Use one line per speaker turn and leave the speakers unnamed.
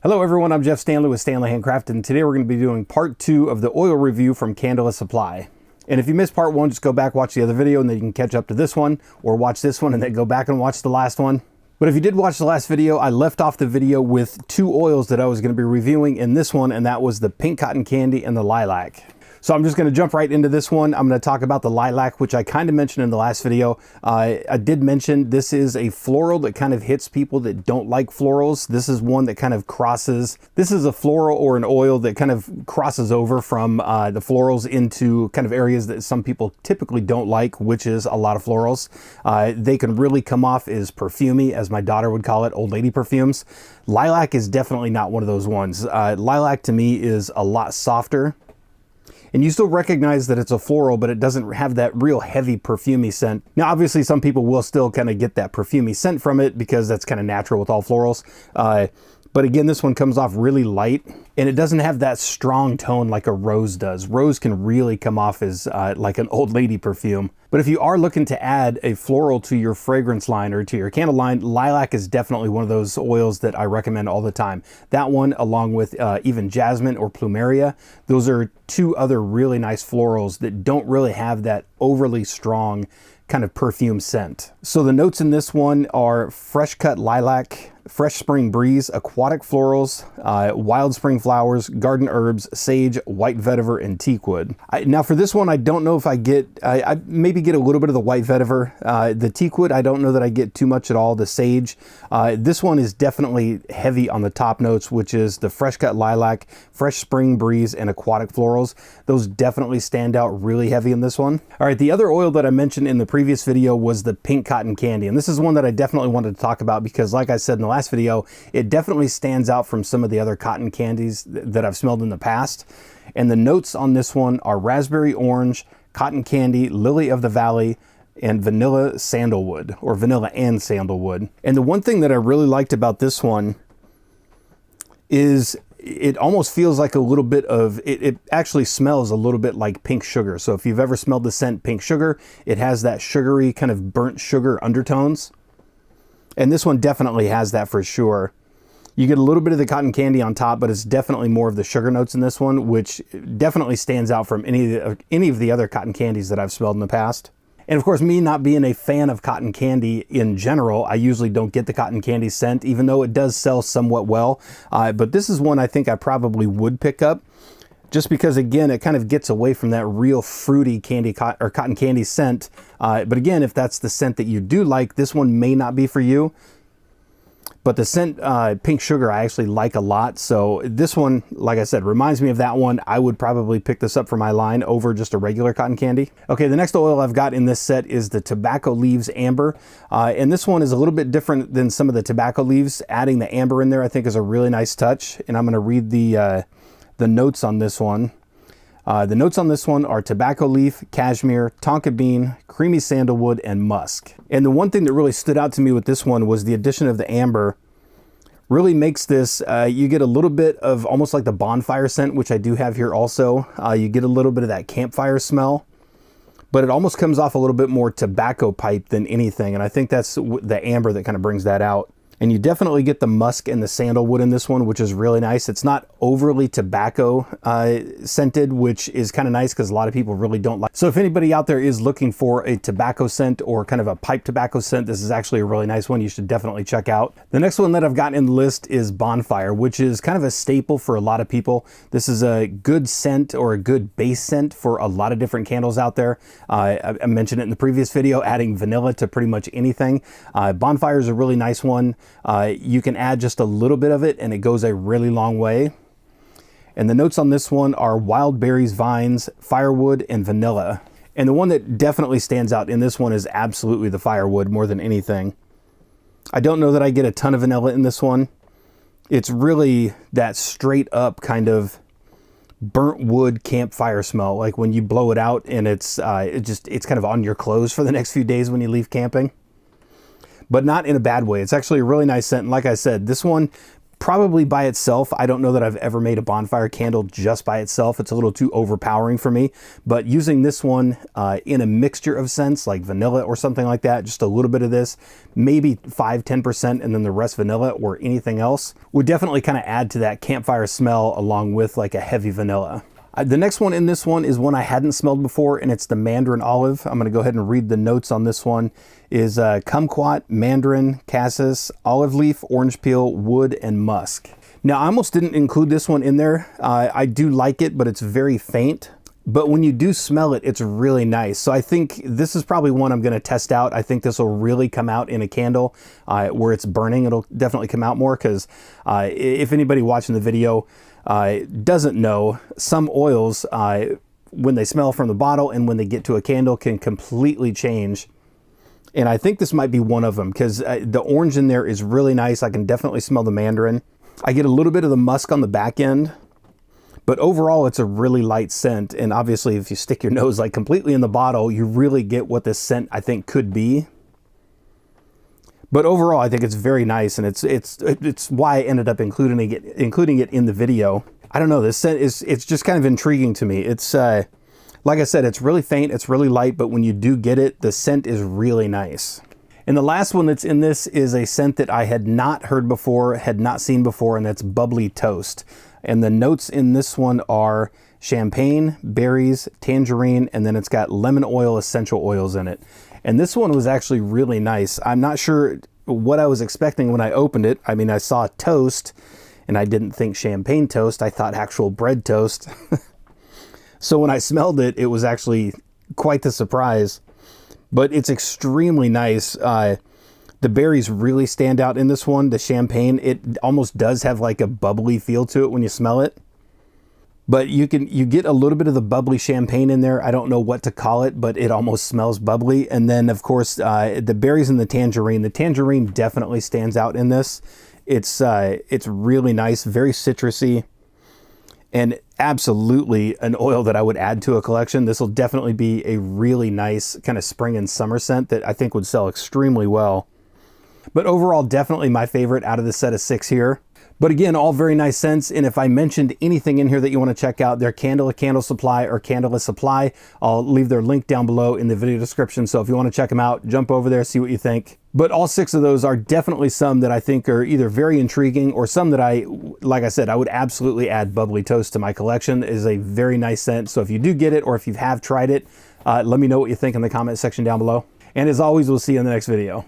Hello everyone, I'm Jeff Standley with Standley Handcraft, and today we're going to be doing part 2 of the oil review from Kandila Supply. And if you missed part 1, just go back, watch the other video, and then you can catch up to this one, or watch this one and then go back and watch the last one. But if you did watch the last video, I left off the video with 2 oils that I was going to be reviewing in this one, and that was the Pink Cotton Candy and the Lilac. So I'm just going to jump right into this one. I'm going to talk about the Lilac, which I kind of mentioned in the last video. I did mention this is a floral that kind of hits people that don't like florals. This is one that kind of crosses. This is a floral or an oil that kind of crosses over from the florals into kind of areas that some people typically don't like, which is a lot of florals. They can really come off as perfumey, as my daughter would call it, old lady perfumes. Lilac is definitely not one of those ones. Lilac to me is a lot softer. And you still recognize that it's a floral, but it doesn't have that real heavy perfumey scent. Now, obviously, some people will still kind of get that perfumey scent from it because that's kind of natural with all florals. But again, this one comes off really light, and it doesn't have that strong tone like a rose does. Rose can really come off as like an old lady perfume. But if you are looking to add a floral to your fragrance line or to your candle line, Lilac is definitely one of those oils that I recommend all the time. That one, along with even Jasmine or Plumeria, those are 2 other really nice florals that don't really have that overly strong kind of perfume scent. So the notes in this one are fresh cut lilac, fresh spring breeze, aquatic florals, wild spring flowers, garden herbs, sage, white vetiver, and teakwood. Now for this one, I don't know if I maybe get a little bit of the white vetiver. The teakwood, I don't know that I get too much at all. The sage, this one is definitely heavy on the top notes, which is the fresh cut lilac, fresh spring breeze, and aquatic florals. Those definitely stand out really heavy in this one. All right, the other oil that I mentioned in the previous video was the Pink Cotton Candy, and this is one that I definitely wanted to talk about because, like I said in the last video, it definitely stands out from some of the other cotton candies that I've smelled in the past. And the notes on this one are raspberry orange, cotton candy, lily of the valley, and vanilla sandalwood, or vanilla and sandalwood. And the one thing that I really liked about this one is it almost feels like a little bit of, it actually smells a little bit like pink sugar. So if you've ever smelled the scent pink sugar, it has that sugary kind of burnt sugar undertones. And this one definitely has that for sure. You get a little bit of the cotton candy on top, but it's definitely more of the sugar notes in this one, which definitely stands out from any of the other cotton candies that I've smelled in the past. And of course, me not being a fan of cotton candy in general, I usually don't get the cotton candy scent, even though it does sell somewhat well. But this is one I think I probably would pick up, just because, again, it kind of gets away from that real fruity candy or cotton candy scent. But again, if that's the scent that you do like, this one may not be for you. But the scent pink sugar I actually like a lot. So this one, like I said, reminds me of that one. I would probably pick this up for my line over just a regular cotton candy. Okay, the next oil I've got in this set is the Tobacco Leaves Amber. And this one is a little bit different than some of the tobacco leaves. Adding the amber in there I think is a really nice touch. And I'm going to read the notes on this one. The notes on this one are tobacco leaf, cashmere, tonka bean, creamy sandalwood, and musk. And the one thing that really stood out to me with this one was the addition of the amber really makes this, you get a little bit of almost like the Bonfire scent, which I do have here also. You get a little bit of that campfire smell, but it almost comes off a little bit more tobacco pipe than anything. And I think that's the amber that kind of brings that out. And you definitely get the musk and the sandalwood in this one, which is really nice. It's not overly tobacco scented, which is kind of nice because a lot of people really don't like. So if anybody out there is looking for a tobacco scent or kind of a pipe tobacco scent, this is actually a really nice one you should definitely check out. The next one that I've got in the list is Bonfire, which is kind of a staple for a lot of people. This is a good scent or a good base scent for a lot of different candles out there. I mentioned it in the previous video, adding vanilla to pretty much anything. Bonfire is a really nice one. You can add just a little bit of it and it goes a really long way. And the notes on this one are wild berries, vines, firewood, and vanilla. And the one that definitely stands out in this one is absolutely the firewood more than anything. I don't know that I get a ton of vanilla in this one. It's really that straight up kind of burnt wood campfire smell, like when you blow it out and it's kind of on your clothes for the next few days when you leave camping. But not in a bad way. It's actually a really nice scent. And like I said, this one Probably by itself. I don't know that I've ever made a bonfire candle just by itself. It's a little too overpowering for me. But using this one in a mixture of scents like vanilla or something like that, just a little bit of this, maybe 5-10%, and then the rest vanilla or anything else, would definitely kind of add to that campfire smell along with like a heavy vanilla. The next one in this one is one I hadn't smelled before, and it's the mandarin olive. I'm going to go ahead and read the notes on this one. Is kumquat, mandarin, cassis, olive leaf, orange peel, wood, and musk. Now, I almost didn't include this one in there. I do like it, but it's very faint. But when you do smell it, it's really nice. So I think this is probably one I'm going to test out. I think this will really come out in a candle where it's burning. It'll definitely come out more because if anybody watching the video doesn't know, some oils, when they smell from the bottle and when they get to a candle, can completely change. And I think this might be one of them because the orange in there is really nice. I can definitely smell the mandarin. I get a little bit of the musk on the back end, but overall it's a really light scent. And obviously if you stick your nose like completely in the bottle, you really get what this scent I think could be. But overall, I think it's very nice, and it's why I ended up including it in the video. I don't know, this scent it's just kind of intriguing to me. It's like I said, it's really faint, it's really light, but when you do get it, the scent is really nice. And the last one that's in this is a scent that I had not heard before, had not seen before, and that's bubbly toast. And the notes in this one are champagne, berries, tangerine, and then it's got lemon oil, essential oils in it. And this one was actually really nice. I'm not sure what I was expecting when I opened it. I mean, I saw toast and I didn't think champagne toast. I thought actual bread toast. So when I smelled it, it was actually quite the surprise. But it's extremely nice. The berries really stand out in this one. The champagne, it almost does have like a bubbly feel to it when you smell it. But you get a little bit of the bubbly champagne in there. I don't know what to call it, but it almost smells bubbly. And then of course, the berries and the tangerine definitely stands out in this. It's really nice, very citrusy, and absolutely an oil that I would add to a collection. This will definitely be a really nice kind of spring and summer scent that I think would sell extremely well. But overall, definitely my favorite out of the set of 6 here. But again, all very nice scents. And if I mentioned anything in here that you want to check out, their Kandila Candle Supply or Kandila Supply, I'll leave their link down below in the video description. So if you want to check them out, jump over there, see what you think. But all 6 of those are definitely some that I think are either very intriguing or some that like I said, I would absolutely add bubbly toast to my collection. It is a very nice scent. So if you do get it, or if you have tried it, let me know what you think in the comment section down below. And as always, we'll see you in the next video.